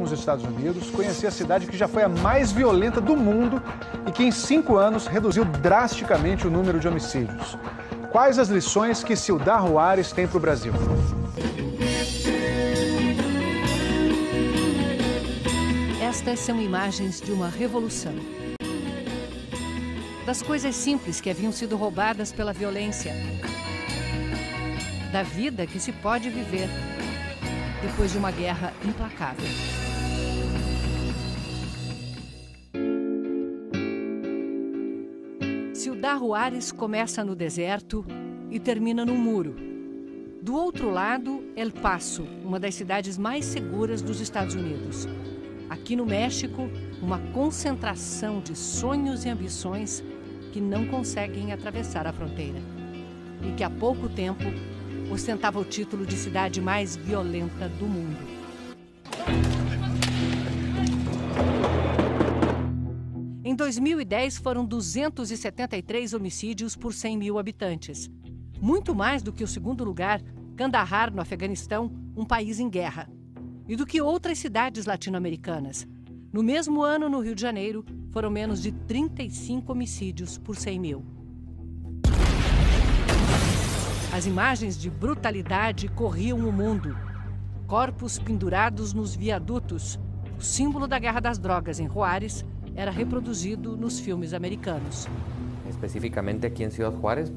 nos Estados Unidos, conheci a cidade que já foi a mais violenta do mundo e que em 5 anos reduziu drasticamente o número de homicídios. Quais as lições que Ciudad Juárez tem para o Brasil? Estas são imagens de uma revolução. Das coisas simples que haviam sido roubadas pela violência. Da vida que se pode viver depois de uma guerra implacável. Ciudad Juárez começa no deserto e termina no muro. Do outro lado, El Paso, uma das cidades mais seguras dos Estados Unidos. Aqui no México, uma concentração de sonhos e ambições que não conseguem atravessar a fronteira. E que há pouco tempo ostentava o título de cidade mais violenta do mundo. Em 2010, foram 273 homicídios por 100 mil habitantes. Muito mais do que o segundo lugar, Kandahar, no Afeganistão, um país em guerra. E do que outras cidades latino-americanas. No mesmo ano, no Rio de Janeiro, foram menos de 35 homicídios por 100 mil. As imagens de brutalidade corriam o mundo. Corpos pendurados nos viadutos. O símbolo da guerra das drogas em Juárez era reproduzido nos filmes americanos. Especificamente aqui em Ciudad Juárez,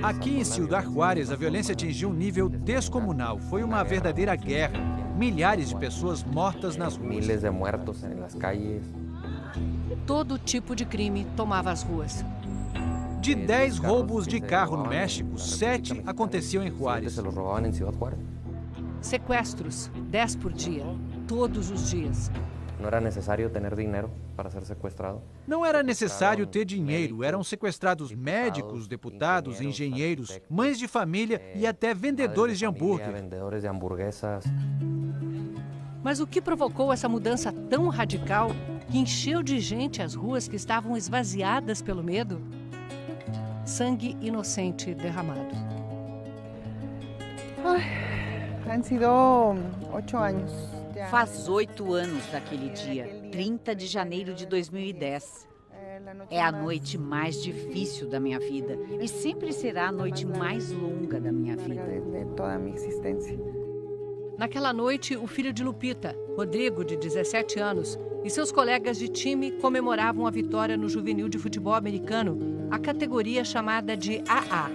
aqui em Ciudad Juárez, a violência atingiu um nível descomunal. Foi uma verdadeira guerra. Milhares de pessoas mortas nas ruas. Miles de muertos nas calles. Todo tipo de crime tomava as ruas. De 10 roubos de carro no México, 7 aconteciam em Juárez. Sequestros, 10 por dia, todos os dias. Não era necessário ter dinheiro para ser sequestrado. Não era necessário ter dinheiro. Eram sequestrados médicos, deputados, engenheiros, mães de família e até vendedores de hambúrguer. Mas o que provocou essa mudança tão radical que encheu de gente as ruas que estavam esvaziadas pelo medo? Sangue inocente derramado. Han sido 8 anos. Faz 8 anos daquele dia, 30 de janeiro de 2010. É a noite mais difícil da minha vida e sempre será a noite mais longa da minha vida. Naquela noite, o filho de Lupita, Rodrigo, de 17 anos, e seus colegas de time comemoravam a vitória no Juvenil de Futebol Americano, a categoria chamada de AA.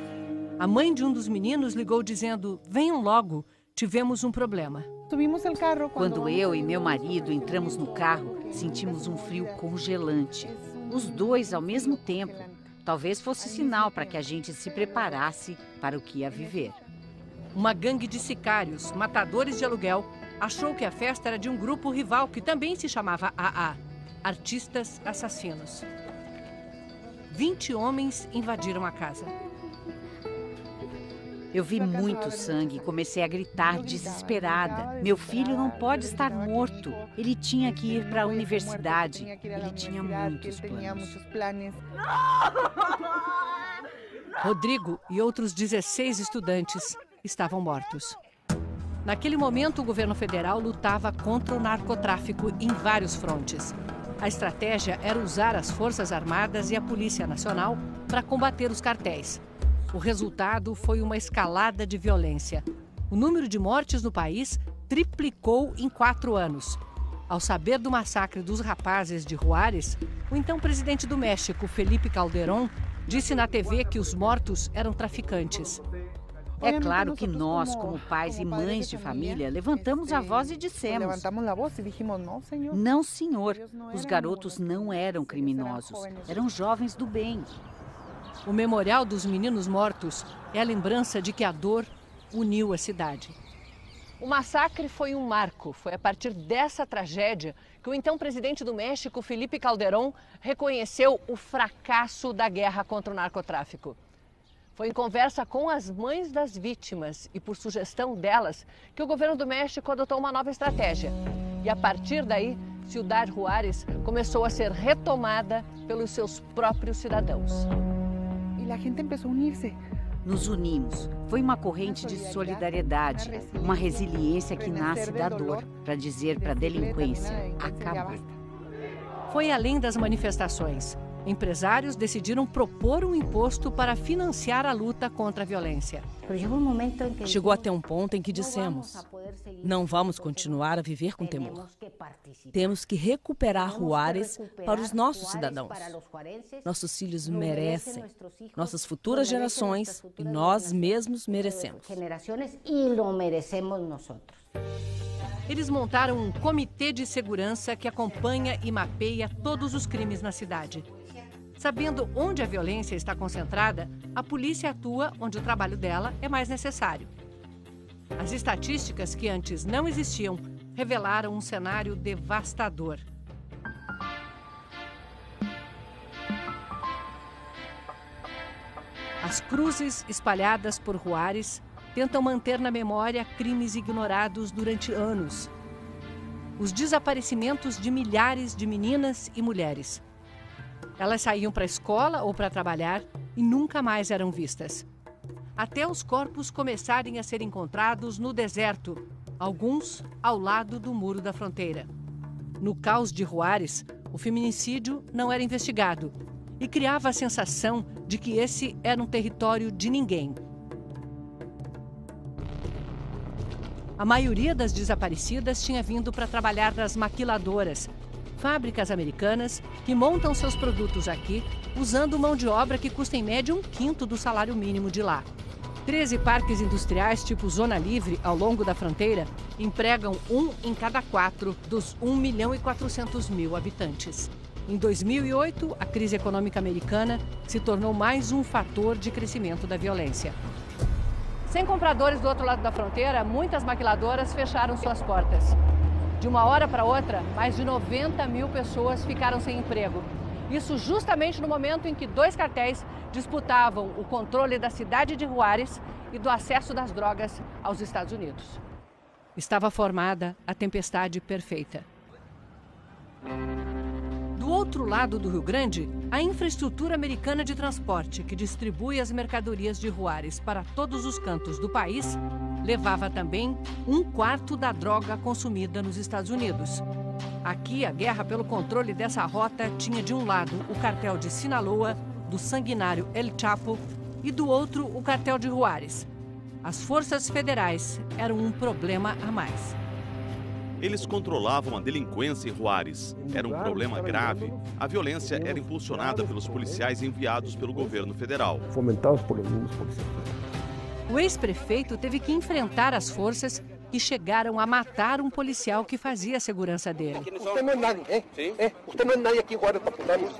A mãe de um dos meninos ligou dizendo: "Venham logo, tivemos um problema." Quando eu e meu marido entramos no carro, sentimos um frio congelante. Os dois ao mesmo tempo. Talvez fosse sinal para que a gente se preparasse para o que ia viver. Uma gangue de sicários, matadores de aluguel, achou que a festa era de um grupo rival que também se chamava AA, Artistas Assassinos. 20 homens invadiram a casa. Eu vi muito sangue e comecei a gritar desesperada. Meu filho não pode estar morto. Ele tinha que ir para a universidade. Ele tinha muitos planos. Rodrigo e outros 16 estudantes estavam mortos. Naquele momento, o governo federal lutava contra o narcotráfico em vários frontes. A estratégia era usar as Forças Armadas e a Polícia Nacional para combater os cartéis. O resultado foi uma escalada de violência. O número de mortes no país triplicou em 4 anos. Ao saber do massacre dos rapazes de Juárez, o então presidente do México, Felipe Calderón, disse na TV que os mortos eram traficantes. É claro que nós, como pais e mães de família, levantamos a voz e dissemos: "Não, senhor, os garotos não eram criminosos, eram jovens do bem." O Memorial dos Meninos Mortos é a lembrança de que a dor uniu a cidade. O massacre foi um marco. Foi a partir dessa tragédia que o então presidente do México, Felipe Calderón, reconheceu o fracasso da guerra contra o narcotráfico. Foi em conversa com as mães das vítimas e por sugestão delas que o governo do México adotou uma nova estratégia. E a partir daí, Ciudad Juárez começou a ser retomada pelos seus próprios cidadãos. E a gente começou a unir-se. Nos unimos. Foi uma corrente de solidariedade, uma resiliência que nasce da dor, para dizer para a delinquência: acabou. Foi além das manifestações. Empresários decidiram propor um imposto para financiar a luta contra a violência. Chegou até um ponto em que dissemos: não vamos continuar a viver com temor. Temos que recuperar Juárez para os nossos cidadãos. Nossos filhos merecem, nossas futuras gerações e nós mesmos merecemos. Eles montaram um comitê de segurança que acompanha e mapeia todos os crimes na cidade. Sabendo onde a violência está concentrada, a polícia atua onde o trabalho dela é mais necessário. As estatísticas que antes não existiam revelaram um cenário devastador. As cruzes espalhadas por Juárez tentam manter na memória crimes ignorados durante anos. Os desaparecimentos de milhares de meninas e mulheres. Elas saíam para a escola ou para trabalhar e nunca mais eram vistas. Até os corpos começarem a ser encontrados no deserto, alguns ao lado do muro da fronteira. No caos de Juárez, o feminicídio não era investigado e criava a sensação de que esse era um território de ninguém. A maioria das desaparecidas tinha vindo para trabalhar nas maquiladoras, fábricas americanas que montam seus produtos aqui usando mão de obra que custa em média 1/5 do salário mínimo de lá. 13 parques industriais tipo Zona Livre ao longo da fronteira empregam 1 em cada 4 dos 1.400.000 habitantes. Em 2008, a crise econômica americana se tornou mais um fator de crescimento da violência. Sem compradores do outro lado da fronteira, muitas maquiladoras fecharam suas portas. De uma hora para outra, mais de 90.000 pessoas ficaram sem emprego. Isso justamente no momento em que 2 cartéis disputavam o controle da cidade de Juárez e do acesso das drogas aos Estados Unidos. Estava formada a tempestade perfeita. Do outro lado do Rio Grande, a infraestrutura americana de transporte, que distribui as mercadorias de Juárez para todos os cantos do país, levava também 1/4 da droga consumida nos Estados Unidos. Aqui, a guerra pelo controle dessa rota tinha de um lado o cartel de Sinaloa, do sanguinário El Chapo, e do outro o cartel de Juárez. As forças federais eram um problema a mais. Eles controlavam a delinquência em Juárez. Era um problema grave. A violência era impulsionada pelos policiais enviados pelo governo federal. Fomentados por os mesmos policiais. O ex-prefeito teve que enfrentar as forças que chegaram a matar um policial que fazia a segurança dele. Você não é nada, Você não é nada aqui agora para putar isso.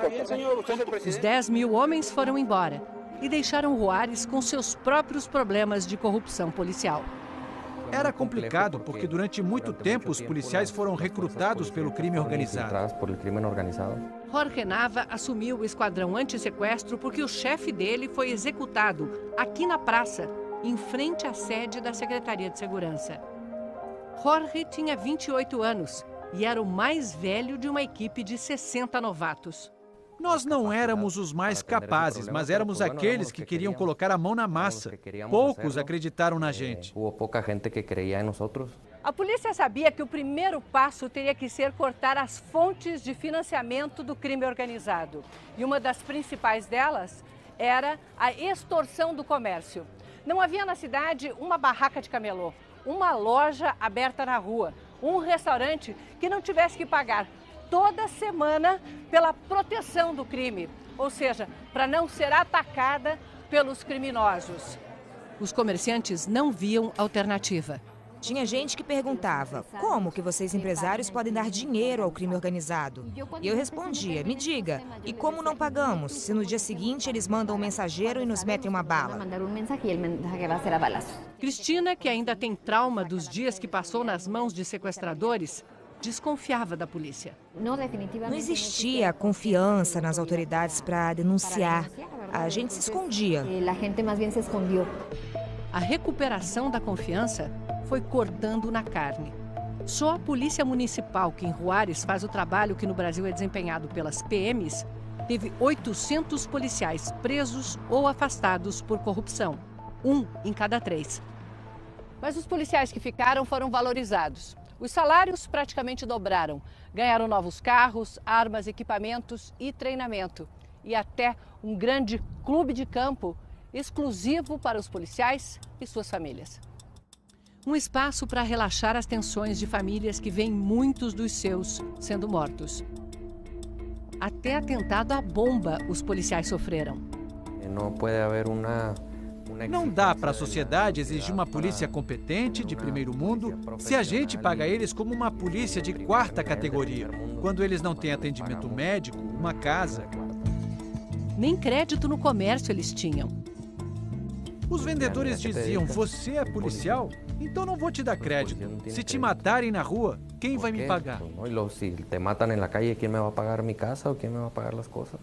Os 10.000 homens foram embora e deixaram Juárez com seus próprios problemas de corrupção policial. Era complicado porque durante muito tempo os policiais foram recrutados pelo crime organizado. Jorge Nava assumiu o esquadrão anti-sequestro porque o chefe dele foi executado aqui na praça, em frente à sede da Secretaria de Segurança. Jorge tinha 28 anos e era o mais velho de uma equipe de 60 novatos. Nós não éramos os mais capazes, mas éramos aqueles que queriam colocar a mão na massa. Poucos acreditaram na gente. A polícia sabia que o primeiro passo teria que ser cortar as fontes de financiamento do crime organizado. E uma das principais delas era a extorsão do comércio. Não havia na cidade uma barraca de camelô, uma loja aberta na rua, um restaurante que não tivesse que pagar toda semana pela proteção do crime, ou seja, para não ser atacada pelos criminosos. Os comerciantes não viam alternativa. Tinha gente que perguntava, como que vocês empresários podem dar dinheiro ao crime organizado? E eu respondia, me diga, e como não pagamos, se no dia seguinte eles mandam um mensageiro e nos metem uma bala? Cristina, que ainda tem trauma dos dias que passou nas mãos de sequestradores, desconfiava da polícia. Não existia confiança nas autoridades para denunciar. A gente se escondia. A recuperação da confiança foi cortando na carne. Só a Polícia Municipal, que em Juárez faz o trabalho que no Brasil é desempenhado pelas PMs, teve 800 policiais presos ou afastados por corrupção. 1 em cada 3. Mas os policiais que ficaram foram valorizados. Os salários praticamente dobraram. Ganharam novos carros, armas, equipamentos e treinamento. E até um grande clube de campo exclusivo para os policiais e suas famílias. Um espaço para relaxar as tensões de famílias que veem muitos dos seus sendo mortos. Até atentado à bomba os policiais sofreram. Não dá para a sociedade exigir uma polícia competente, de primeiro mundo, se a gente paga eles como uma polícia de 4ª categoria, quando eles não têm atendimento médico, uma casa. Nem crédito no comércio eles tinham. Os vendedores diziam, você é policial? Então não vou te dar crédito. Se te matarem na rua, quem vai me pagar? Se te matam na calle, quem me vai pagar minha casa ou quem me vai pagar as coisas?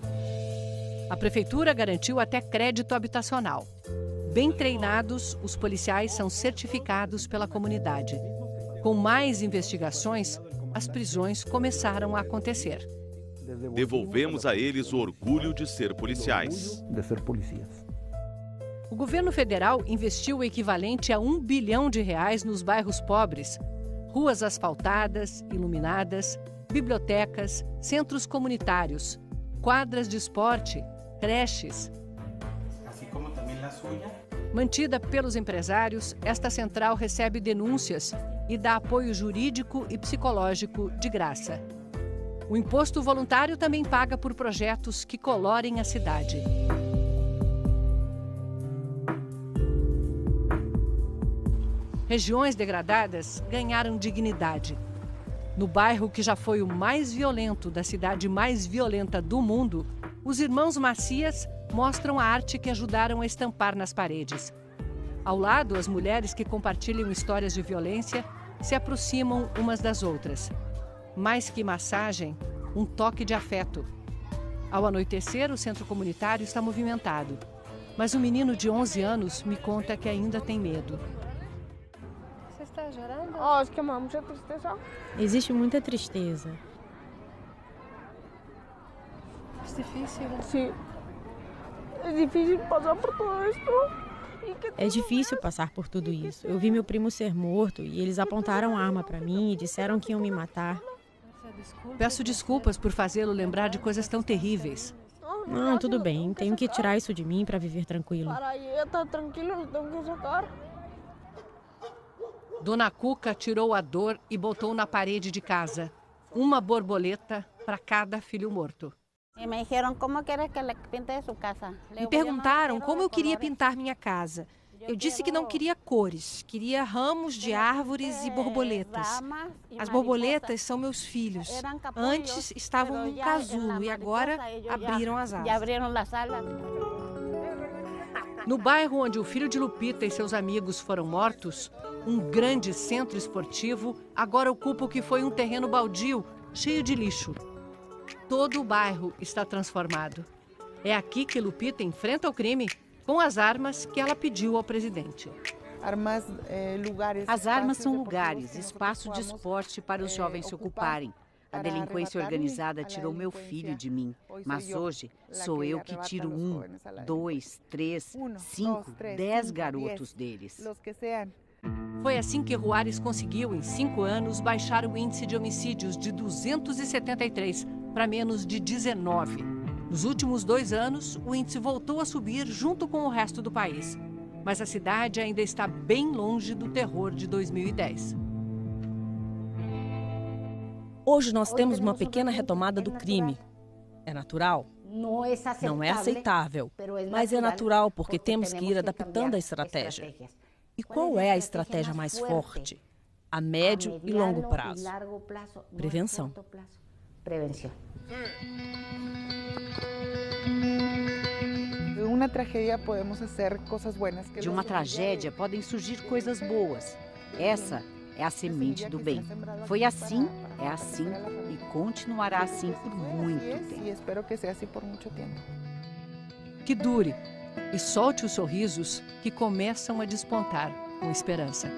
A prefeitura garantiu até crédito habitacional. Bem treinados, os policiais são certificados pela comunidade. Com mais investigações, as prisões começaram a acontecer. Devolvemos a eles o orgulho de ser policiais. O governo federal investiu o equivalente a R$1 bilhão nos bairros pobres. Ruas asfaltadas, iluminadas, bibliotecas, centros comunitários, quadras de esporte, creches. Mantida pelos empresários, esta central recebe denúncias e dá apoio jurídico e psicológico de graça. O imposto voluntário também paga por projetos que colorem a cidade. Regiões degradadas ganharam dignidade. No bairro que já foi o mais violento da cidade mais violenta do mundo, os irmãos Macias mostram a arte que ajudaram a estampar nas paredes. Ao lado, as mulheres que compartilham histórias de violência se aproximam umas das outras. Mais que massagem, um toque de afeto. Ao anoitecer, o centro comunitário está movimentado. Mas um menino de 11 anos me conta que ainda tem medo. Você está chorando? Acho que é muita tristeza. Existe muita tristeza. É difícil, né? Sim. É difícil passar por tudo isso. É difícil passar por tudo isso. Eu vi meu primo ser morto e eles apontaram a arma para mim e disseram que iam me matar. Peço desculpas por fazê-lo lembrar de coisas tão terríveis. Não, tudo bem. Tenho que tirar isso de mim para viver tranquilo. Dona Cuca tirou a dor e botou na parede de casa. Uma borboleta para cada filho morto. Me perguntaram como eu queria pintar minha casa. Eu disse que não queria cores, queria ramos de árvores e borboletas. As borboletas são meus filhos. Antes estavam num casulo e agora abriram as asas. No bairro onde o filho de Lupita e seus amigos foram mortos, um grande centro esportivo agora ocupa o que foi um terreno baldio, cheio de lixo. Todo o bairro está transformado. É aqui que Lupita enfrenta o crime com as armas que ela pediu ao presidente. As armas são lugares, espaço de esporte para os jovens se ocuparem. A delinquência organizada tirou meu filho de mim, mas hoje sou eu que tiro 1, 2, 3, 5, 10 garotos deles. Foi assim que Juárez conseguiu, em 5 anos, baixar o índice de homicídios de 273 para menos de 19. Nos últimos 2 anos, o índice voltou a subir junto com o resto do país. Mas a cidade ainda está bem longe do terror de 2010. Hoje nós temos uma pequena retomada do crime. É natural? Não é aceitável, mas é natural porque temos que ir adaptando a estratégia. E qual é a estratégia mais forte? A médio e longo prazo. Prevenção. De uma tragédia podem surgir coisas boas. Essa é a semente do bem. Foi assim, é assim e continuará assim por muito tempo. Que dure e solte os sorrisos que começam a despontar com esperança.